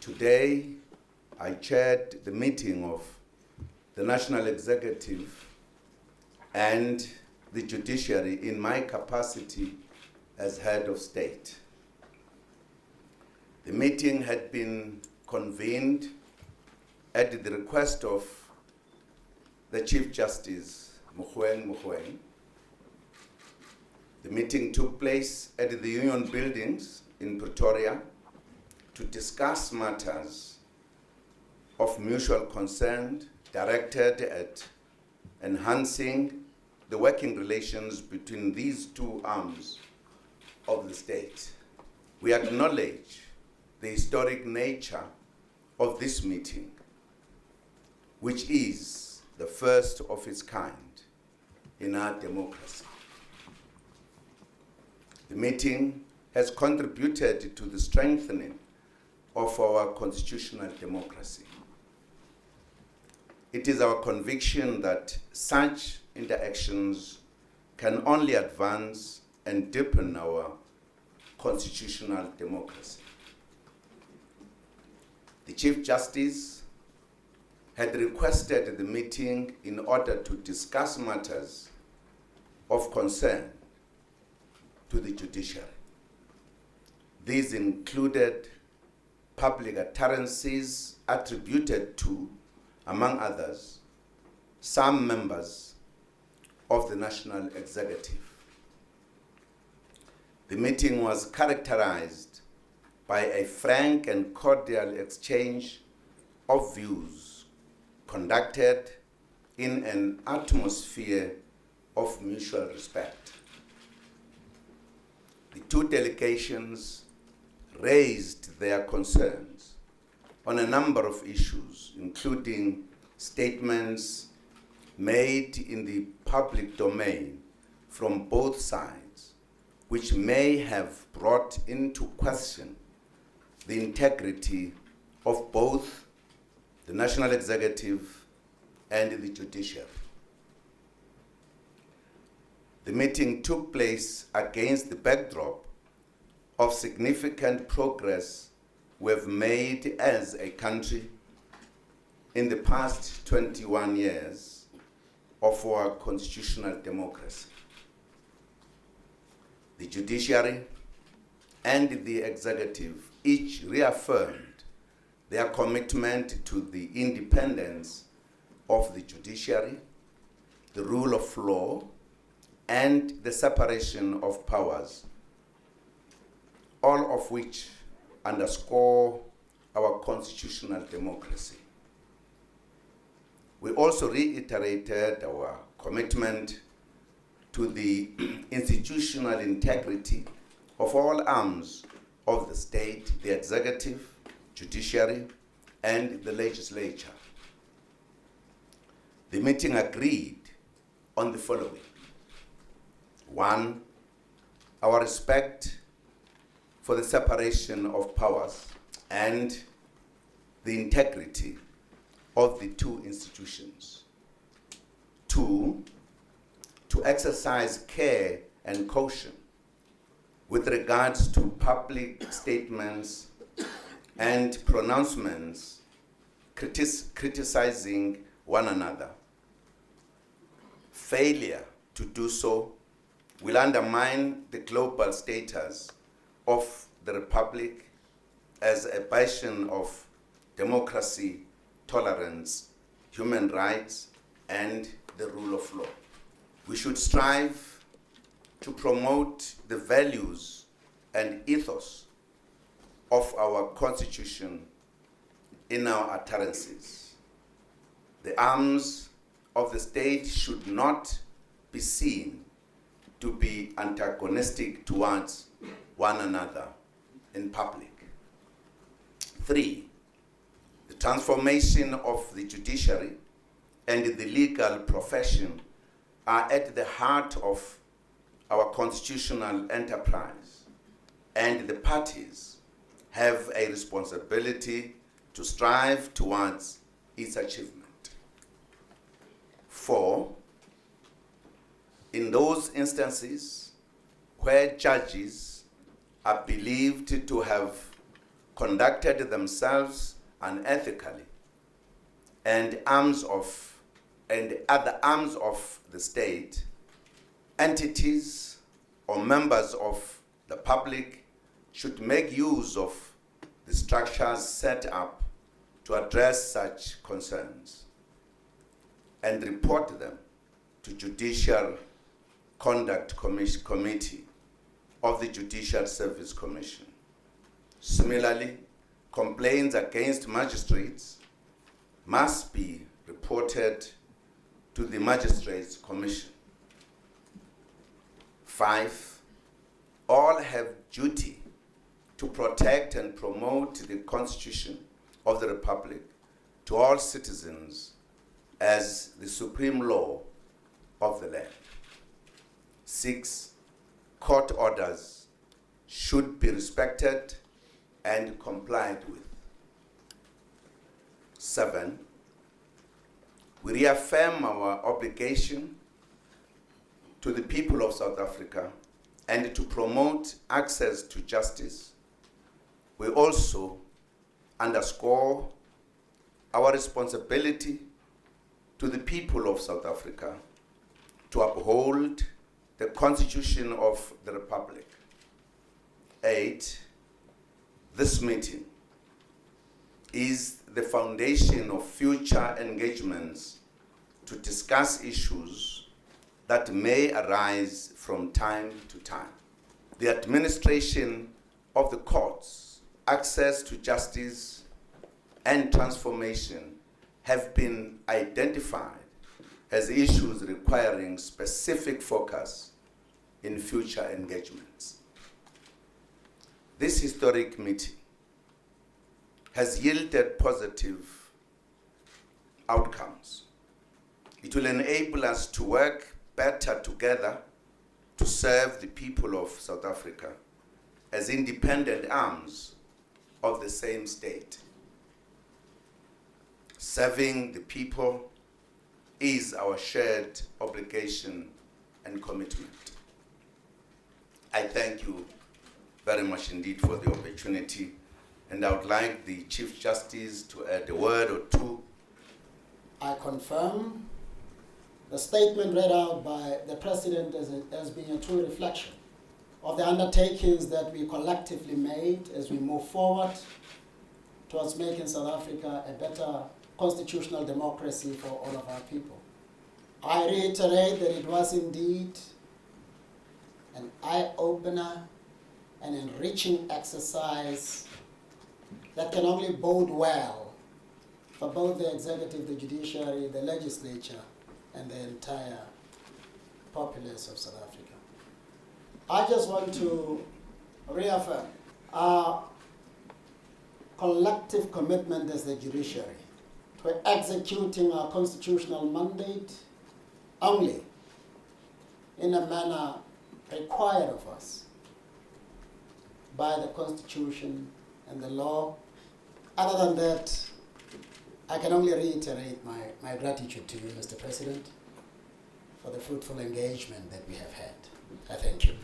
Today, I chaired the meeting of the National Executive and the Judiciary in my capacity as head of state. The meeting had been convened at the request of the Chief Justice Mogoeng Mogoeng. The meeting took place at the Union Buildings in Pretoria to discuss matters of mutual concern directed at enhancing the working relations between these two arms of the state. We acknowledge the historic nature of this meeting, which is the first of its kind in our democracy. The meeting has contributed to the strengthening of our constitutional democracy. It is our conviction that such interactions can only advance and deepen our constitutional democracy. The Chief Justice had requested the meeting in order to discuss matters of concern to the judiciary. These included public utterances attributed to, among others, some members of the National Executive. The meeting was characterized by a frank and cordial exchange of views conducted in an atmosphere of mutual respect. The two delegations raised their concerns on a number of issues, including statements made in the public domain from both sides, which may have brought into question the integrity of both the National Executive and the Judiciary. The meeting took place against the backdrop of significant progress we've made as a country in the past 21 years of our constitutional democracy. The judiciary and the executive each reaffirmed their commitment to the independence of the judiciary, the rule of law, and the separation of powers, all of which underscore our constitutional democracy. We also reiterated our commitment to the institutional integrity of all arms of the state, the executive, judiciary, and the legislature. The meeting agreed on the following. 1, our respect for the separation of powers and the integrity of the two institutions. 2, to exercise care and caution with regards to public statements and pronouncements criticizing one another. Failure to do so will undermine the global status of the Republic as a bastion of democracy, tolerance, human rights, and the rule of law. We should strive to promote the values and ethos of our Constitution in our utterances. The arms of the state should not be seen to be antagonistic towards one another in public. 3, the transformation of the judiciary and the legal profession are at the heart of our constitutional enterprise, and the parties have a responsibility to strive towards its achievement. 4, in those instances where judges are believed to have conducted themselves unethically, and other arms of the state, entities or members of the public should make use of the structures set up to address such concerns and report them to Judicial Conduct Committee of the Judicial Service Commission. Similarly, complaints against magistrates must be reported to the Magistrates Commission. 5, all have duty to protect and promote the Constitution of the Republic to all citizens as the supreme law of the land. 6, court orders should be respected and complied with. 7, we reaffirm our obligation to the people of South Africa and to promote access to justice. We also underscore our responsibility to the people of South Africa to uphold the Constitution of the Republic. 8, this meeting is the foundation of future engagements to discuss issues that may arise from time to time. The administration of the courts, access to justice, and transformation have been identified as issues requiring specific focus in future engagements. This historic meeting has yielded positive outcomes. It will enable us to work better together to serve the people of South Africa as independent arms of the same state. Serving the people is our shared obligation and commitment. I thank you very much indeed for the opportunity, and I would like the Chief Justice to add a word or two. I confirm the statement read out by the President as being a true reflection of the undertakings that we collectively made as we move forward towards making South Africa a better constitutional democracy for all of our people. I reiterate that it was indeed an eye-opener, an enriching exercise that can only bode well for both the executive, the judiciary, the legislature, and the entire populace of South Africa. I just want to reaffirm our collective commitment as the judiciary to executing our constitutional mandate only in a manner required of us by the Constitution and the law. Other than that, I can only reiterate my gratitude to you, Mr. President, for the fruitful engagement that we have had. I thank you.